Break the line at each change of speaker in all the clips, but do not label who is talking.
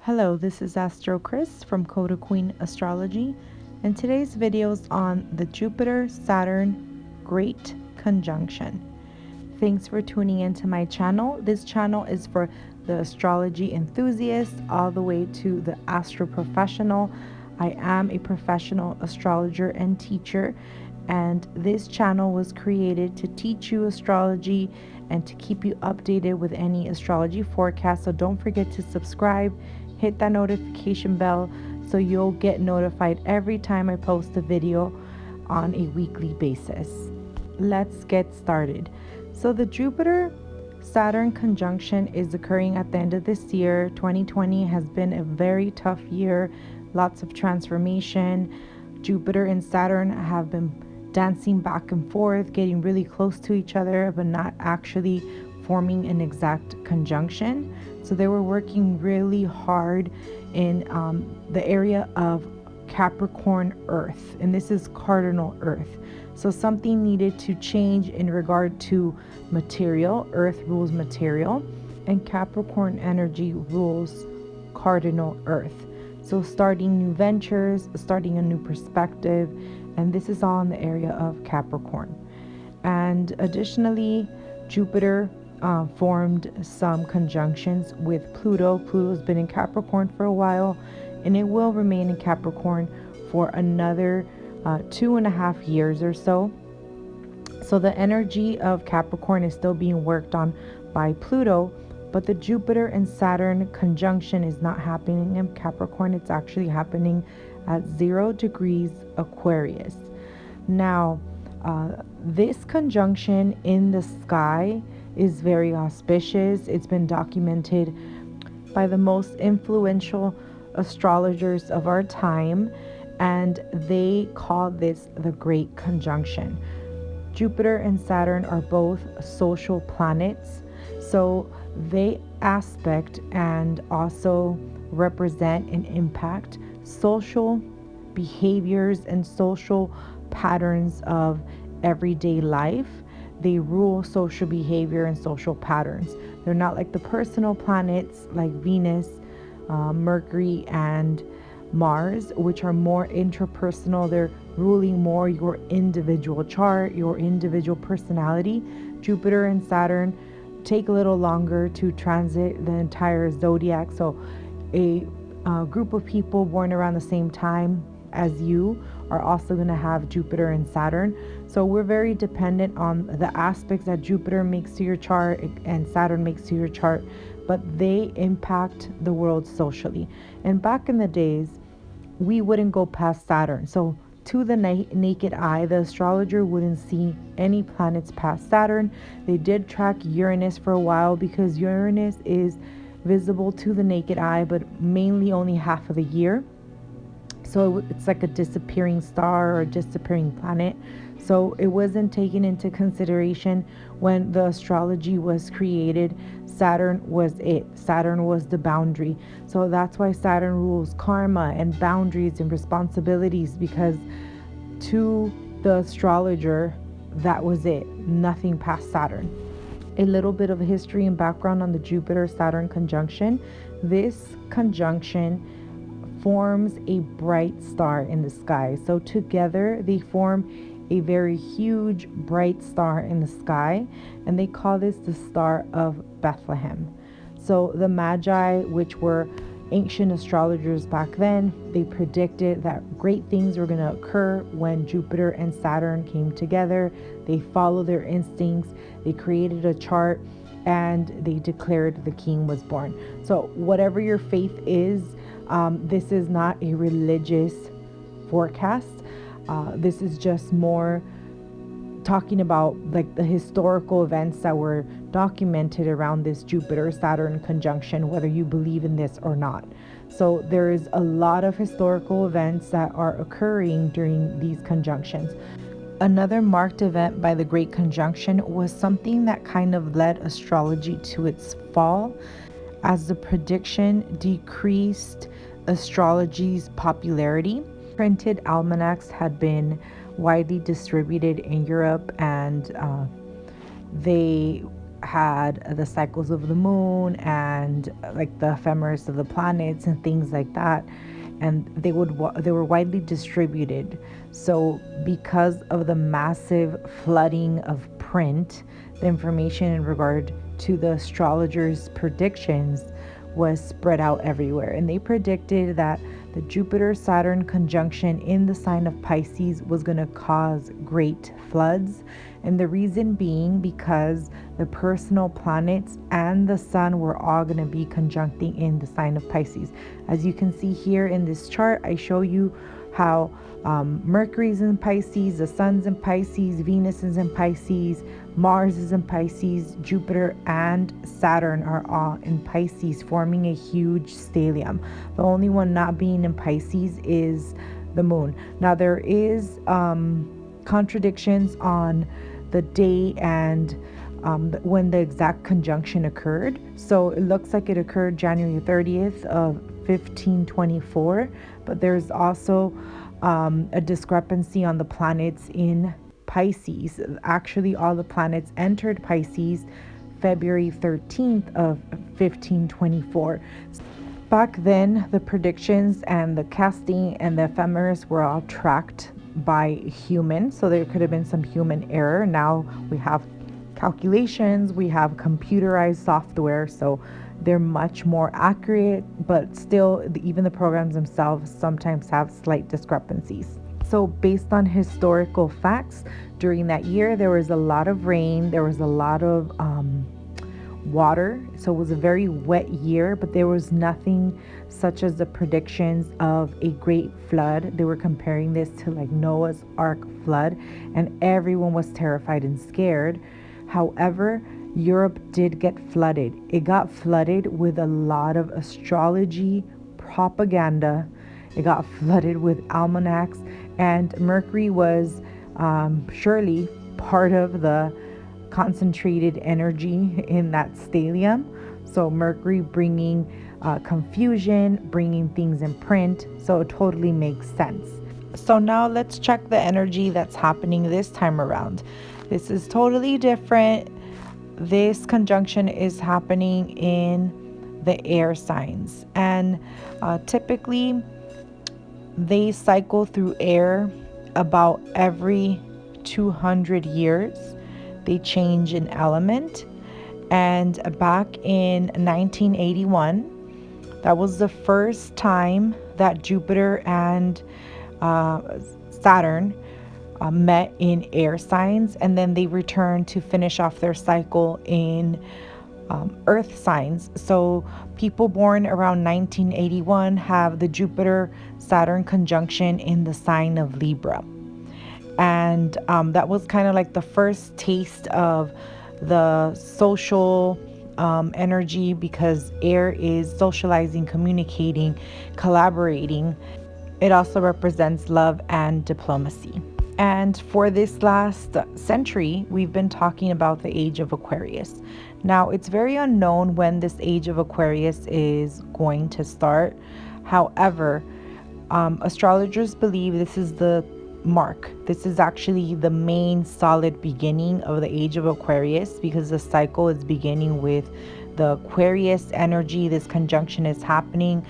Hello, this is Astro Chris from Coda Queen Astrology, and today's video is on the Jupiter-Saturn Great Conjunction. Thanks for tuning into my channel. This channel is for the astrology enthusiast all the way to the astro professional. I am a professional astrologer and teacher, and this channel was created to teach you astrology and to keep you updated with any astrology forecast. So don't forget to subscribe, hit that notification bell so you'll get notified every time I post a video on a weekly basis. Let's get started. So the Jupiter-Saturn conjunction is occurring at the end of this year. 2020 has been a very tough year, lots of transformation. Jupiter and Saturn have been dancing back and forth, getting really close to each other, but not actually forming an exact conjunction. So they were working really hard in the area of Capricorn Earth, and this is cardinal Earth. So something needed to change in regard to material. Earth rules material, and Capricorn energy rules cardinal Earth. So starting new ventures, starting a new perspective, and this is all in the area of Capricorn. And additionally, Jupiter formed some conjunctions with Pluto. Pluto's been in Capricorn for a while, and it will remain in Capricorn for another 2.5 years or so. So the energy of Capricorn is still being worked on by Pluto, but the Jupiter and Saturn conjunction is not happening in Capricorn. It's actually happening at 0 degrees Aquarius. Now, this conjunction in the sky is very auspicious. It's been documented by the most influential astrologers of our time, and they call this the Great Conjunction. Jupiter and Saturn are both social planets, so they aspect and also represent and impact social behaviors and social patterns of everyday life. They rule social behavior and social patterns. They're not like the personal planets like Venus, Mercury, and Mars, which are more intrapersonal. They're ruling more your individual chart, your individual personality. Jupiter and Saturn take a little longer to transit the entire zodiac. So a group of people born around the same time as you are also going to have Jupiter and Saturn. So we're very dependent on the aspects that Jupiter makes to your chart and Saturn makes to your chart, but they impact the world socially. And back in the days, we wouldn't go past Saturn. So to the naked eye, the astrologer wouldn't see any planets past Saturn. They did track Uranus for a while because Uranus is visible to the naked eye, but mainly only half of the year. So it's like a disappearing star or a disappearing planet. So it wasn't taken into consideration when the astrology was created. Saturn was it. Saturn was the boundary. So that's why Saturn rules karma and boundaries and responsibilities, because to the astrologer, that was it. Nothing past Saturn. A little bit of history and background on the Jupiter-Saturn conjunction. This conjunction forms a bright star in the sky. So together they form a very huge bright star in the sky, and they call this the Star of Bethlehem. So the Magi, which were ancient astrologers back then, they predicted that great things were going to occur when Jupiter and Saturn came together. They followed their instincts, they created a chart, and they declared the king was born. So whatever your faith is, this is not a religious forecast. This is just more talking about like the historical events that were documented around this Jupiter-Saturn conjunction, whether you believe in this or not. So there is a lot of historical events that are occurring during these conjunctions. Another marked event by the Great Conjunction was something that kind of led astrology to its fall, as the prediction decreased astrology's popularity. Printed almanacs had been widely distributed in Europe, and they had the cycles of the moon and like the ephemeris of the planets and things like that, and they were widely distributed. So because of the massive flooding of print, the information in regard to the astrologers' predictions was spread out everywhere, and they predicted that the Jupiter-Saturn conjunction in the sign of Pisces was going to cause great floods. And the reason being because the personal planets and the sun were all going to be conjuncting in the sign of Pisces. As you can see here in this chart, I show you how Mercury's in Pisces, the sun's in Pisces, Venus is in Pisces, Mars is in Pisces, Jupiter and Saturn are all in Pisces, forming a huge stellium. The only one not being in Pisces is the moon. Now there is contradictions on the day and when the exact conjunction occurred. So it looks like it occurred January 30th of 1524, but there's also a discrepancy on the planets in Pisces. Actually, all the planets entered Pisces February 13th of 1524. Back then, the predictions and the casting and the ephemeris were all tracked by humans, so there could have been some human error. Now we have calculations, we have computerized software, so they're much more accurate, but still, even the programs themselves sometimes have slight discrepancies. So based on historical facts, during that year, there was a lot of rain, there was a lot of water, so it was a very wet year, but there was nothing such as the predictions of a great flood. They were comparing this to like Noah's Ark flood, and everyone was terrified and scared. However, Europe did get flooded. It got flooded with a lot of astrology propaganda. It got flooded with almanacs, and Mercury was surely part of the concentrated energy in that stellium. So Mercury bringing confusion, bringing things in print. So it totally makes sense. So now let's check the energy that's happening this time around. This is totally different. This conjunction is happening in the air signs, and typically they cycle through air about every 200 years. They change an element, and back in 1981, that was the first time that Jupiter and Saturn met in air signs, and then they returned to finish off their cycle in earth signs. So people born around 1981 have the Jupiter Saturn conjunction in the sign of Libra, and that was kind of like the first taste of the social energy, because air is socializing, communicating, collaborating. It also represents love and diplomacy. And for this last century, we've been talking about the age of Aquarius. Now, it's very unknown when this age of Aquarius is going to start. However, astrologers believe this is the mark. This is actually the main solid beginning of the age of Aquarius, because the cycle is beginning with the Aquarius energy. This conjunction is happening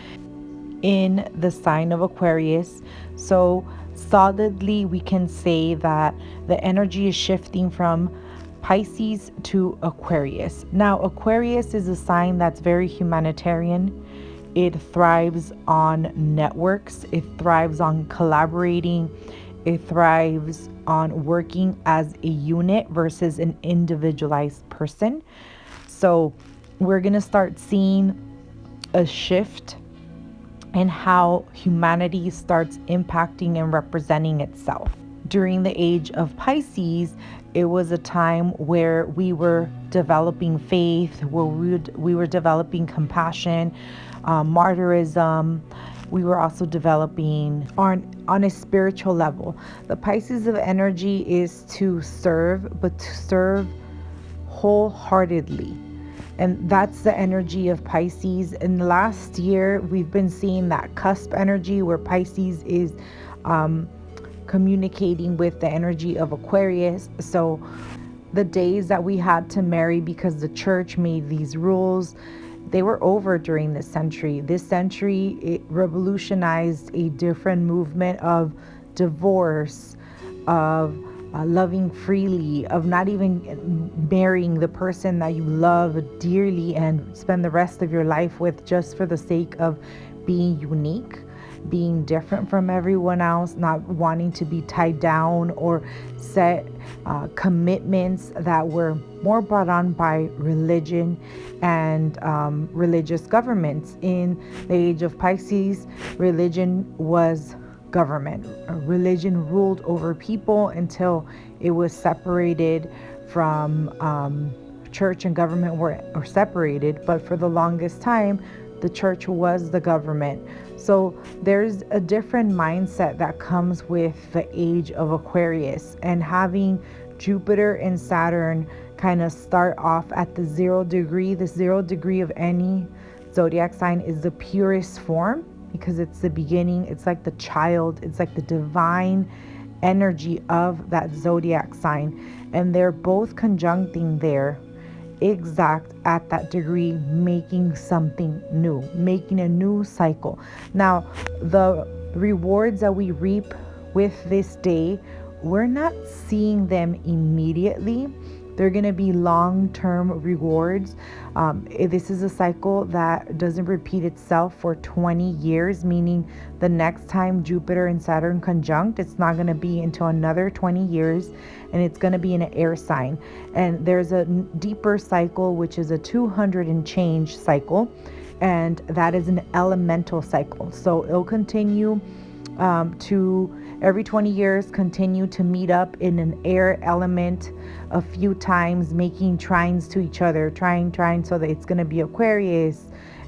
in the sign of Aquarius. So solidly we can say that the energy is shifting from Pisces to Aquarius. Now, Aquarius is a sign that's very humanitarian. It thrives on networks. It thrives on collaborating. It thrives on working as a unit versus an individualized person. So we're going to start seeing a shift in how humanity starts impacting and representing itself. During the age of Pisces, it was a time where we were developing faith, where we were developing compassion, martyrism. We were also developing on a spiritual level. The Pisces of energy is to serve, but to serve wholeheartedly. And that's the energy of Pisces. In the last year, we've been seeing that cusp energy where Pisces is communicating with the energy of Aquarius. So The days that we had to marry because the church made these rules, they were over during this century. This century, it revolutionized a different movement of divorce, of loving freely, of not even marrying the person that you love dearly and spend the rest of your life with just for the sake of being unique, being different from everyone else, not wanting to be tied down or set commitments that were more brought on by religion and religious governments. In the age of Pisces, religion was government. Religion ruled over people until it was separated from church and government were separated. But for the longest time, the church was the government. So there's a different mindset that comes with the age of Aquarius, and having Jupiter and Saturn kind of start off at the 0 degree. The 0 degree of any zodiac sign is the purest form because it's the beginning. It's like the child. It's like the divine energy of that zodiac sign. And they're both conjuncting there exact at that degree, making something new, making a new cycle. Now, the rewards that we reap with this day, we're not seeing them immediately. They're going to be long-term rewards. This is a cycle that doesn't repeat itself for 20 years, meaning the next time Jupiter and Saturn conjunct, it's not going to be until another 20 years, and it's going to be in an air sign. And there's a deeper cycle, which is a 200 and change cycle, and that is an elemental cycle. So it'll continue to every 20 years continue to meet up in an air element a few times, making trines to each other, trying, so that it's going to be Aquarius.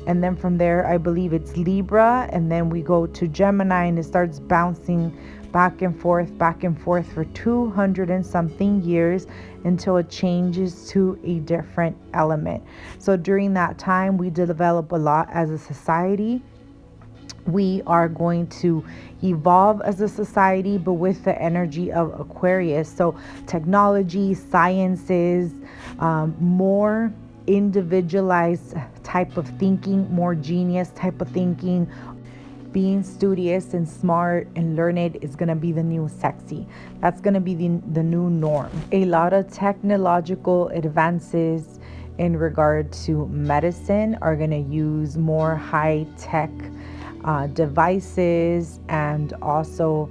And then from there, I believe it's Libra. And then we go to Gemini, and it starts bouncing back and forth for 200 and something years until it changes to a different element. So during that time, we develop a lot as a society. We are going to evolve as a society, but with the energy of Aquarius. So technology, sciences, more individualized type of thinking, more genius type of thinking. Being studious and smart and learned is going to be the new sexy. That's going to be the new norm. A lot of technological advances in regard to medicine are going to use more high-tech devices, and also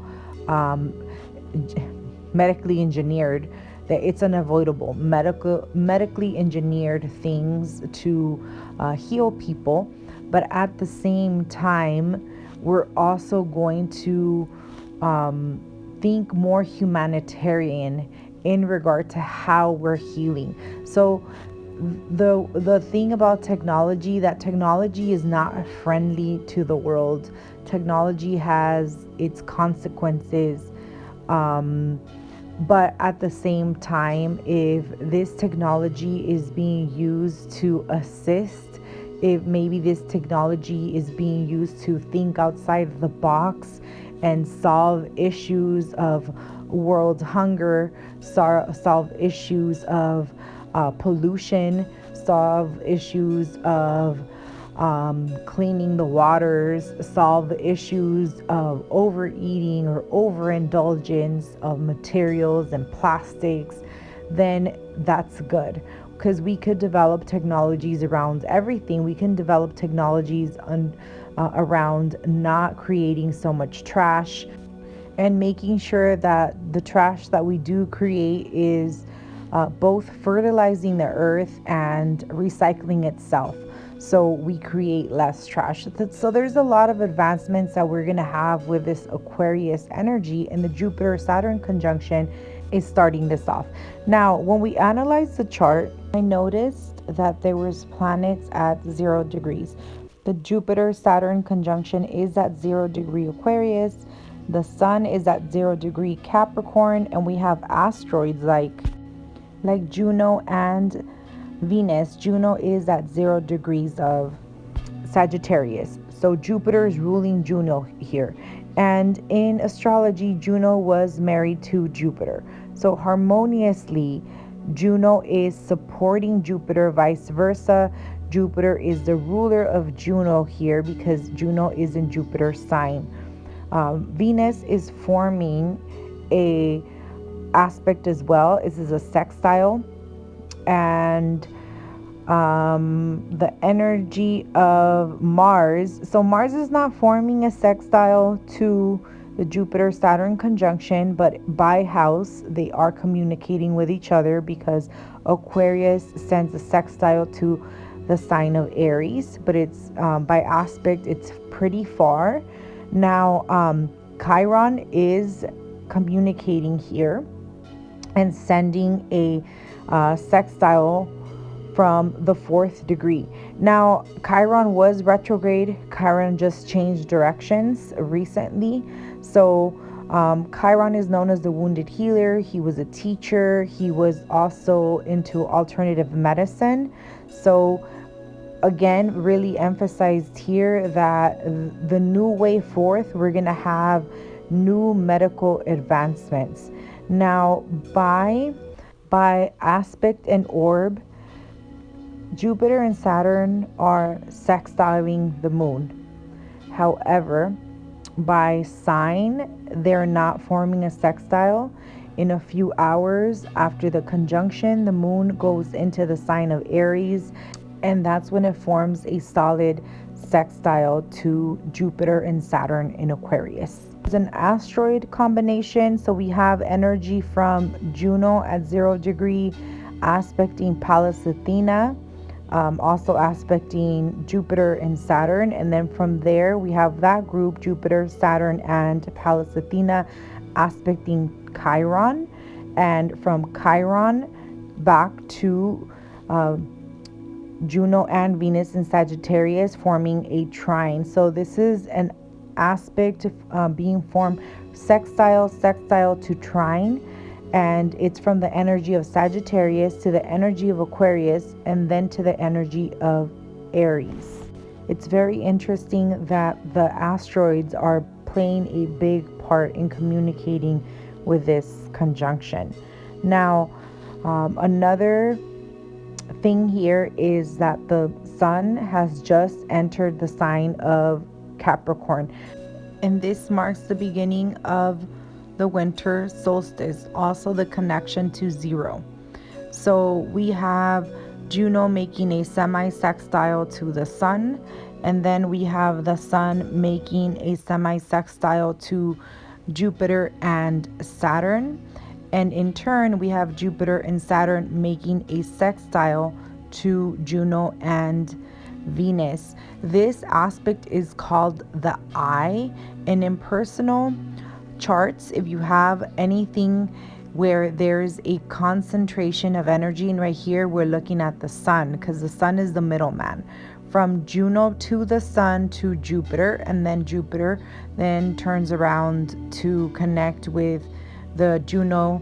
medically engineered. That it's unavoidable. Medically engineered things to heal people, but at the same time, we're also going to think more humanitarian in regard to how we're healing. So the thing about technology, that technology is not friendly to the world. Technology has its consequences. But at the same time, if this technology is being used to assist, if maybe this technology is being used to think outside the box and solve issues of world hunger, solve issues of pollution, solve issues of cleaning the waters, solve the issues of overeating or overindulgence of materials and plastics, then that's good. Because we could develop technologies around everything. We can develop technologies around not creating so much trash, and making sure that the trash that we do create is both fertilizing the earth and recycling itself, so we create less trash. So there's a lot of advancements that we're going to have with this Aquarius energy, and the Jupiter-Saturn conjunction is starting this off. Now, when we analyze the chart, I noticed that there was planets at 0 degrees. The Jupiter-Saturn conjunction is at 0 degree Aquarius. The sun is at 0 degree Capricorn, and we have asteroids like Juno and Venus. Juno is at 0 degrees of Sagittarius. So Jupiter is ruling Juno here. And in astrology, Juno was married to Jupiter. So harmoniously, Juno is supporting Jupiter, vice versa. Jupiter is the ruler of Juno here because Juno is in Jupiter's sign. Venus is forming a aspect as well. This is a sextile, and the energy of Mars. So Mars is not forming a sextile to the Jupiter Saturn conjunction, but by house they are communicating with each other because Aquarius sends a sextile to the sign of Aries, but it's by aspect it's pretty far. Now Chiron is communicating here and sending a sextile from the 4th degree. Now, Chiron was retrograde. Chiron just changed directions recently. So, Chiron is known as the wounded healer. He was a teacher. He was also into alternative medicine. So, again, really emphasized here that the new way forth, we're going to have new medical advancements. Now, by aspect and orb, Jupiter and Saturn are sextiling the moon. However, by sign, they're not forming a sextile. In a few hours after the conjunction, the moon goes into the sign of Aries, and that's when it forms a solid sextile to Jupiter and Saturn in Aquarius. There's an asteroid combination, so we have energy from Juno at 0 degree aspecting Pallas Athena, also aspecting Jupiter and Saturn, and then from there we have that group, Jupiter, Saturn, and Pallas Athena aspecting Chiron, and from Chiron back to Juno and Venus in Sagittarius forming a trine. So this is an aspect being formed sextile to trine, and it's from the energy of Sagittarius to the energy of Aquarius and then to the energy of Aries. It's very interesting that the asteroids are playing a big part in communicating with this conjunction. Now, another thing here is that the sun has just entered the sign of Capricorn, and this marks the beginning of the winter solstice, also the connection to 0. So we have Juno making a semi-sextile to the sun, and then we have the sun making a semi-sextile to Jupiter and Saturn, and in turn we have Jupiter and Saturn making a sextile to Juno and Venus. This aspect is called the eye, and in personal charts, if you have anything where there's a concentration of energy, and right here we're looking at the sun because the sun is the middleman from Juno to the sun to Jupiter, and then Jupiter then turns around to connect with the Juno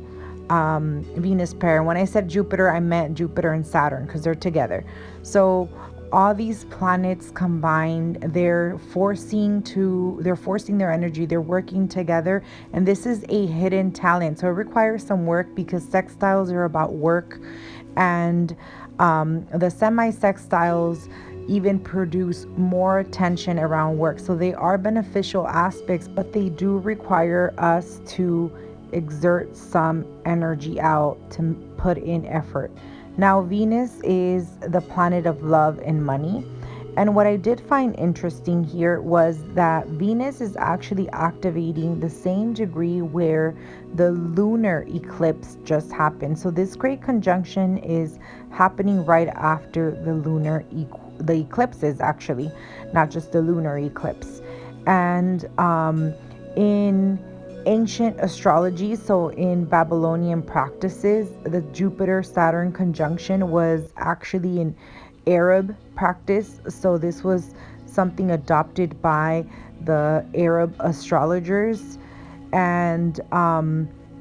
Venus pair. And when I said Jupiter, I meant Jupiter and Saturn because they're together. So all these planets combined, they're forcing their energy, they're working together, and this is a hidden talent, so it requires some work because sextiles are about work, and the semi-sextiles even produce more tension around work. So they are beneficial aspects, but they do require us to exert some energy out, to put in effort. Now, Venus is the planet of love and money. And what I did find interesting here was that Venus is actually activating the same degree where the lunar eclipse just happened. So this great conjunction is happening right after the eclipses, actually, not just the lunar eclipse. And in ancient astrology, so in Babylonian practices, the Jupiter-Saturn conjunction was actually an Arab practice. So this was something adopted by the Arab astrologers, and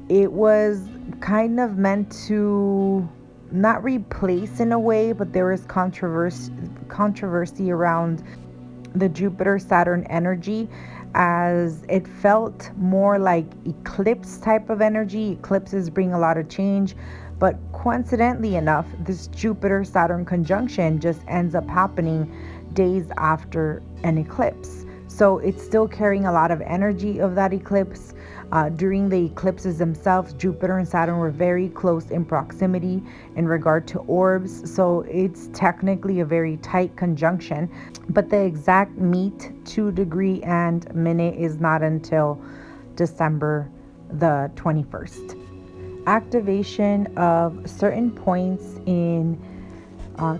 it was kind of meant to not replace in a way, but there was controversy around the Jupiter-Saturn energy, as it felt more like eclipse type of energy. Eclipses bring a lot of change, but coincidentally enough, this Jupiter-Saturn conjunction just ends up happening days after an eclipse. So it's still carrying a lot of energy of that eclipse. During the eclipses themselves, Jupiter and Saturn were very close in proximity in regard to orbs. So it's technically a very tight conjunction. But the exact meet, 2 degree and minute, is not until December the 21st. Activation of certain points in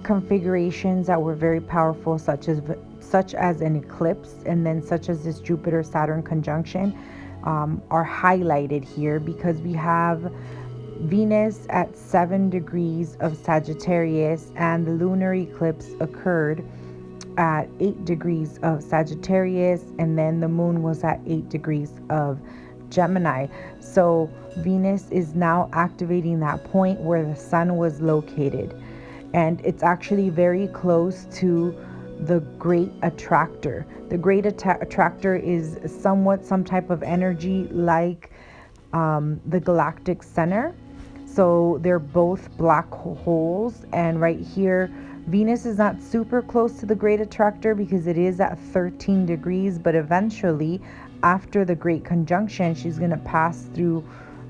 configurations that were very powerful, such as an eclipse, and then such as this Jupiter-Saturn conjunction, are highlighted here because we have Venus at 7 degrees of Sagittarius, and the lunar eclipse occurred at 8 degrees of Sagittarius, and then the moon was at 8 degrees of Gemini. So Venus is now activating that point where the sun was located, and it's actually very close to the great attractor. The great attractor is somewhat some type of energy like the galactic center. So they're both black holes, and right here Venus is not super close to the great attractor because it is at 13 degrees, but eventually after the great conjunction she's going to pass through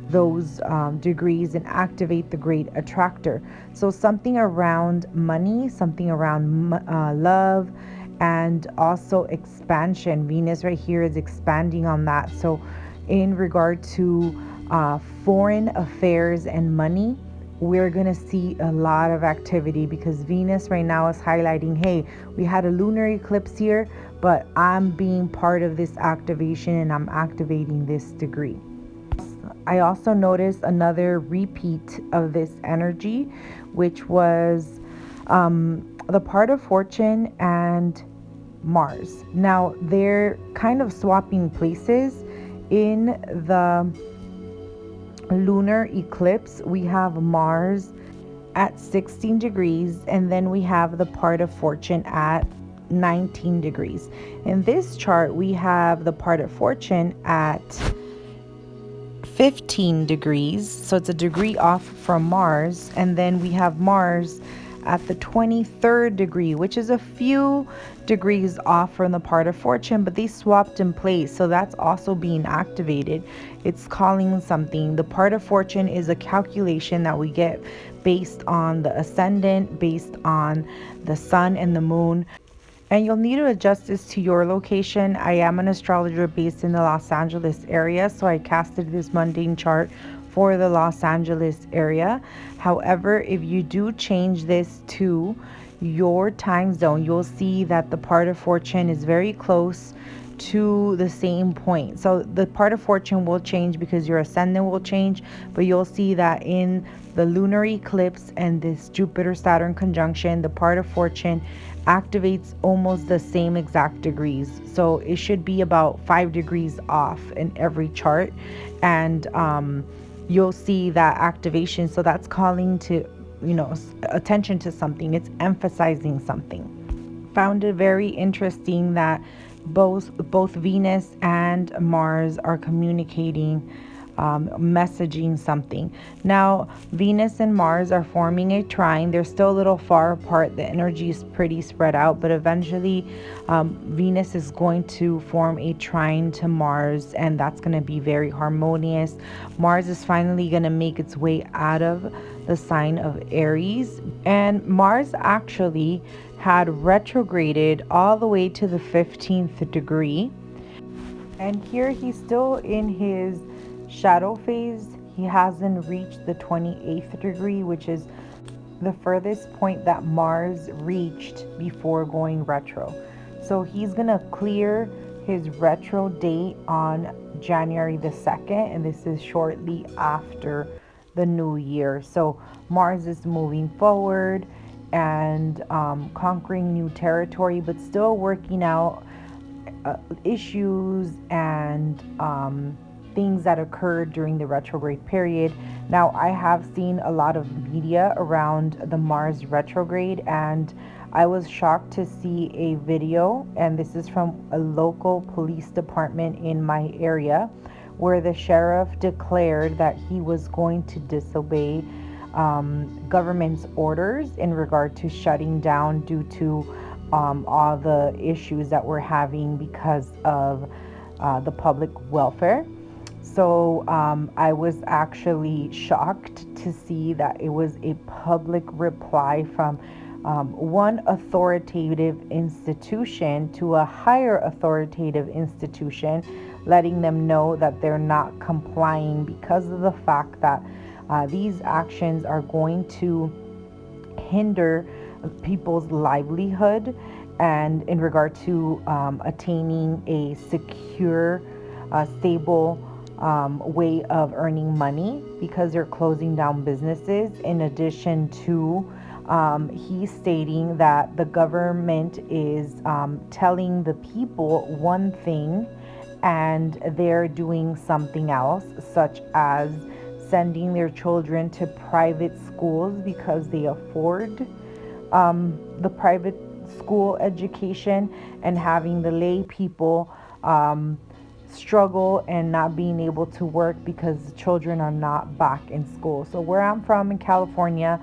those degrees and activate the great attractor. So something around money, something around love, and also expansion. Venus right here is expanding on that. So in regard to foreign affairs and money, we're going to see a lot of activity because Venus right now is highlighting, hey, we had a lunar eclipse here, but I'm being part of this activation and I'm activating this degree. I also noticed another repeat of this energy, which was the part of fortune and Mars. Now they're kind of swapping places. In the lunar eclipse, we have Mars at 16 degrees, and then we have the part of fortune at 19 degrees. In this chart, we have the part of fortune at 15 degrees, so it's a degree off from Mars, and then we have Mars at the 23rd degree, which is a few degrees off from the part of fortune, but they swapped in place, so that's also being activated. It's calling something. The part of fortune is a calculation that we get based on the ascendant, based on the sun and the moon. And you'll need to adjust this to your location. I am an astrologer based in the Los Angeles area, so I casted this mundane chart for the Los Angeles area. However, if you do change this to your time zone, you'll see that the part of fortune is very close to the same point. So the part of fortune will change because your ascendant will change, but you'll see that in the lunar eclipse and this Jupiter-Saturn conjunction, the part of fortune activates almost the same exact degrees. So it should be about 5 degrees off in every chart, and you'll see that activation. So that's calling to, attention to something. It's emphasizing something. Found it very interesting that both Venus and Mars are communicating, messaging something. Now Venus and Mars are forming a trine. They're still a little far apart. The energy is pretty spread out, but eventually Venus is going to form a trine to Mars, and that's going to be very harmonious. Mars is finally going to make its way out of the sign of Aries, and Mars actually had retrograded all the way to the 15th degree, and here he's still in his shadow phase. He hasn't reached the 28th degree, which is the furthest point that Mars reached before going retro. So he's gonna clear his retro date on January the 2nd, and this is shortly after the new year. So Mars is moving forward and conquering new territory, but still working out issues and things that occurred during the retrograde period. Now, I have seen a lot of media around the Mars retrograde, and I was shocked to see a video, and this is from a local police department in my area, where the sheriff declared that he was going to disobey government's orders in regard to shutting down due to all the issues that we're having because of the public welfare. So I was actually shocked to see that it was a public reply from one authoritative institution to a higher authoritative institution, letting them know that they're not complying because of the fact that these actions are going to hinder people's livelihood and in regard to attaining a secure, stable way of earning money because they're closing down businesses. In addition to he's stating that the government is telling the people one thing and they're doing something else, such as sending their children to private schools because they afford the private school education, and having the lay people struggle and not being able to work because the children are not back in school. So where I'm from in California,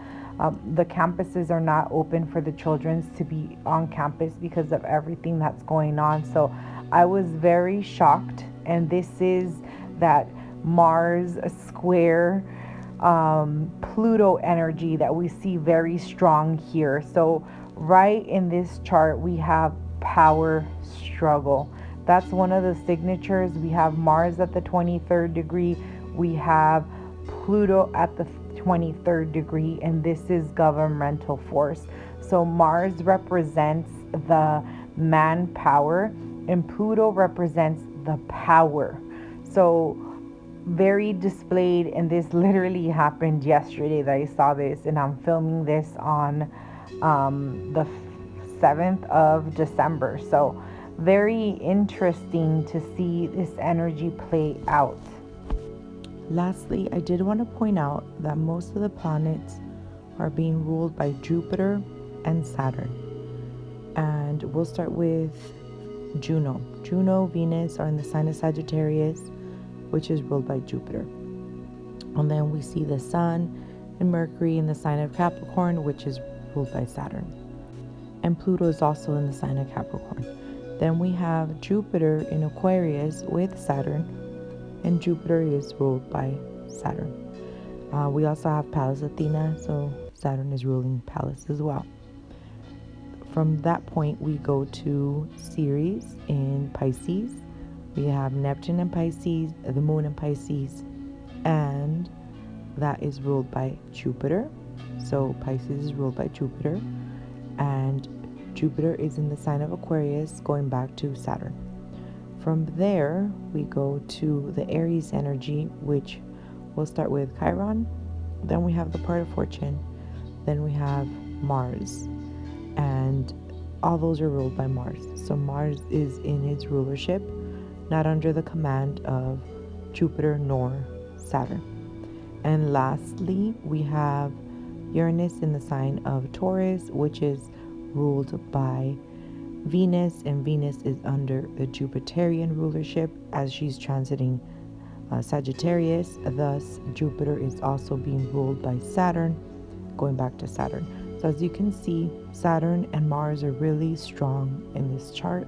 the campuses are not open for the children to be on campus because of everything that's going on. So I was very shocked, and this is that Mars square Pluto energy that we see very strong here. So right in this chart we have power struggle. That's one of the signatures. We have Mars at the 23rd degree, we have Pluto at the 23rd degree, and this is governmental force. So Mars represents the manpower and Pluto represents the power. So very displayed, and this literally happened yesterday that I saw this, and I'm filming this on the 7th of December. So very interesting to see this energy play out. Lastly, I did want to point out that most of the planets are being ruled by Jupiter and Saturn. And we'll start with Juno. Juno, Venus are in the sign of Sagittarius, which is ruled by Jupiter. And then we see the Sun and Mercury in the sign of Capricorn, which is ruled by Saturn. And Pluto is also in the sign of Capricorn. Then we have Jupiter in Aquarius with Saturn, and Jupiter is ruled by Saturn. We also have Pallas Athena, so Saturn is ruling Pallas as well. From that point, we go to Ceres in Pisces. We have Neptune in Pisces, the moon in Pisces, and that is ruled by Jupiter. So Pisces is ruled by Jupiter, and Jupiter is in the sign of Aquarius, going back to Saturn. From there, we go to the Aries energy, which we'll start with Chiron. Then we have the part of fortune. Then we have Mars, and all those are ruled by Mars. So Mars is in its rulership, not under the command of Jupiter nor Saturn. And lastly, we have Uranus in the sign of Taurus, which is ruled by Venus, and Venus is under the Jupiterian rulership as she's transiting Sagittarius. Thus, Jupiter is also being ruled by Saturn, going back to Saturn. So as you can see, Saturn and Mars are really strong in this chart.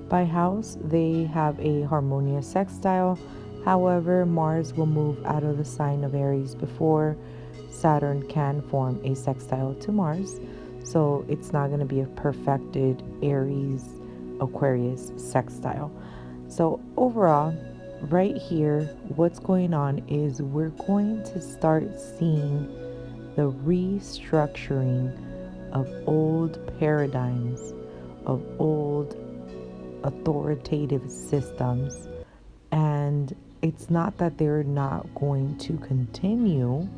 By house, they have a harmonious sextile. However, Mars will move out of the sign of Aries before Saturn can form a sextile to Mars. So it's not going to be a perfected Aries Aquarius sextile. So overall, right here, what's going on is we're going to start seeing the restructuring of old paradigms, of old authoritative systems. And it's not that they're not going to continue,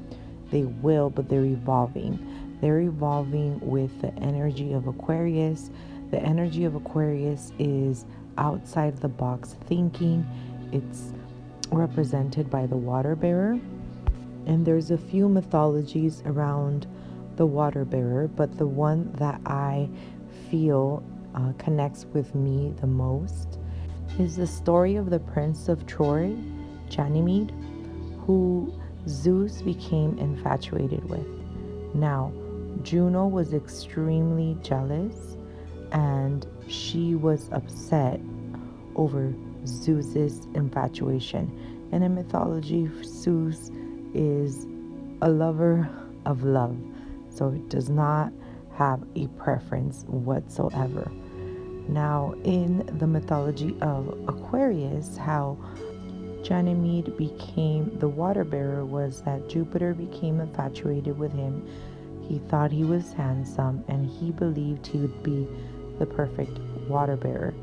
they will, but they're evolving. They're evolving with the energy of Aquarius. The energy of Aquarius is outside the box thinking. It's represented by the water bearer. And there's a few mythologies around the water bearer, but the one that I feel connects with me the most is the story of the Prince of Troy, Ganymede, who Zeus became infatuated with. Now, Juno was extremely jealous and she was upset over Zeus's infatuation. And in mythology, Zeus is a lover of love, so it does not have a preference whatsoever. Now, in the mythology of Aquarius, how Ganymede became the water bearer was that Jupiter became infatuated with him. He thought he was handsome and he believed he would be the perfect water bearer.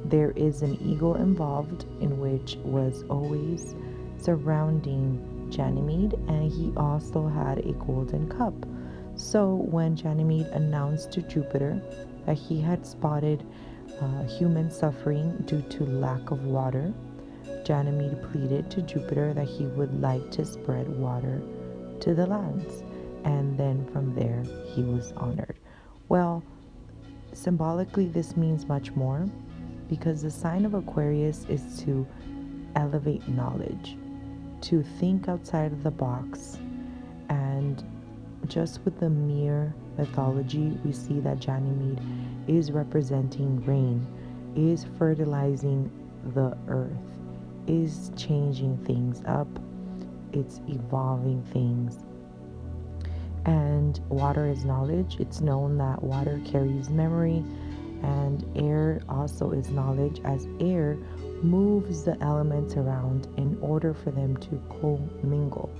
There is an eagle involved in which was always surrounding Ganymede, and he also had a golden cup. So when Ganymede announced to Jupiter that he had spotted human suffering due to lack of water, Ganymede pleaded to Jupiter that he would like to spread water to the lands, and then from there he was honored. Well, symbolically, this means much more because the sign of Aquarius is to elevate knowledge, to think outside of the box. And just with the mere mythology, we see that Ganymede is representing rain, is fertilizing the earth, is changing things up, it's evolving things. And water is knowledge. It's known that water carries memory, and air also is knowledge, as air moves the elements around in order for them to commingle.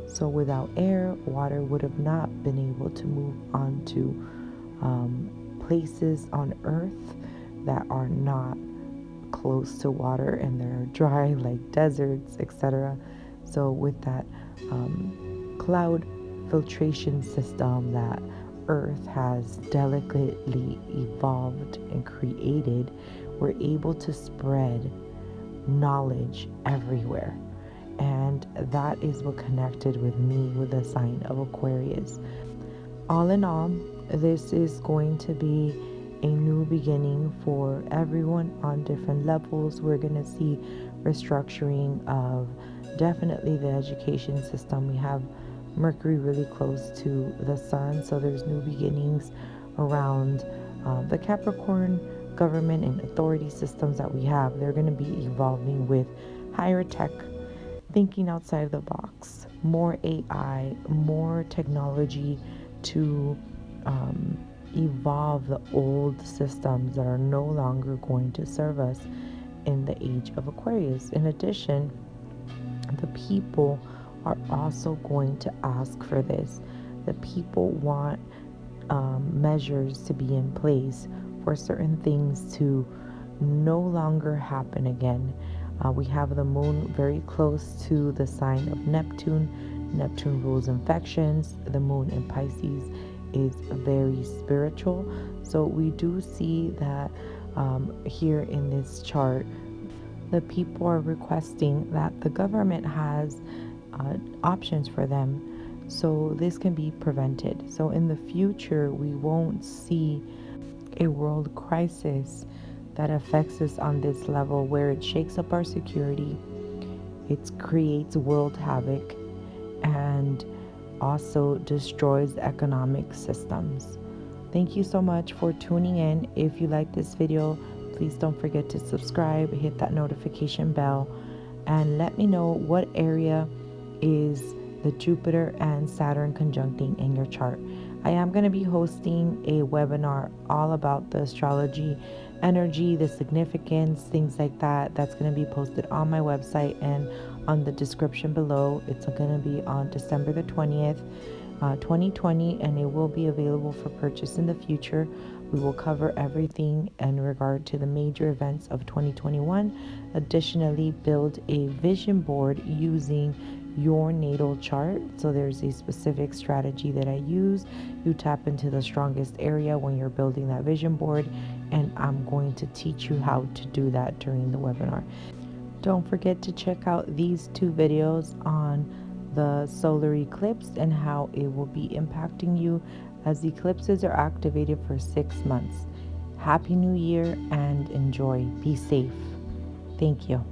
So without air, water would have not been able to move onto places on earth that are not close to water and they're dry, like deserts, etc. So with that cloud filtration system that Earth has delicately evolved and created, we're able to spread knowledge everywhere. And that is what connected with me with the sign of Aquarius. All in all, this is going to be a new beginning for everyone on different levels. We're going to see restructuring of definitely the education system. We have Mercury really close to the sun, so there's new beginnings around the Capricorn government and authority systems that we have. They're going to be evolving with higher tech, thinking outside of the box, more AI, more technology to evolve the old systems that are no longer going to serve us in the age of Aquarius. In addition, the people are also going to ask for this. The people want measures to be in place for certain things to no longer happen again. We have the moon very close to the sign of Neptune. Neptune rules infections. The moon in Pisces is very spiritual. So we do see that here in this chart, the people are requesting that the government has options for them so this can be prevented. So in the future, we won't see a world crisis that affects us on this level where it shakes up our security, it creates world havoc, and also destroys economic systems. Thank you so much for tuning in. If you like this video, please don't forget to subscribe, hit that notification bell, and let me know what area is the Jupiter and Saturn conjuncting in your chart. I am going to be hosting a webinar all about the astrology energy, the significance, things like that. That's going to be posted on my website and on the description below. It's going to be on December the 20th, 2020, and it will be available for purchase in the future. We will cover everything in regard to the major events of 2021. Additionally, build a vision board using your natal chart. So there's a specific strategy that I use. You tap into the strongest area when you're building that vision board, and I'm going to teach you how to do that during the webinar. Don't forget to check out these two videos on the solar eclipse and how it will be impacting you as eclipses are activated for 6 months. Happy New Year and enjoy. Be safe. Thank you.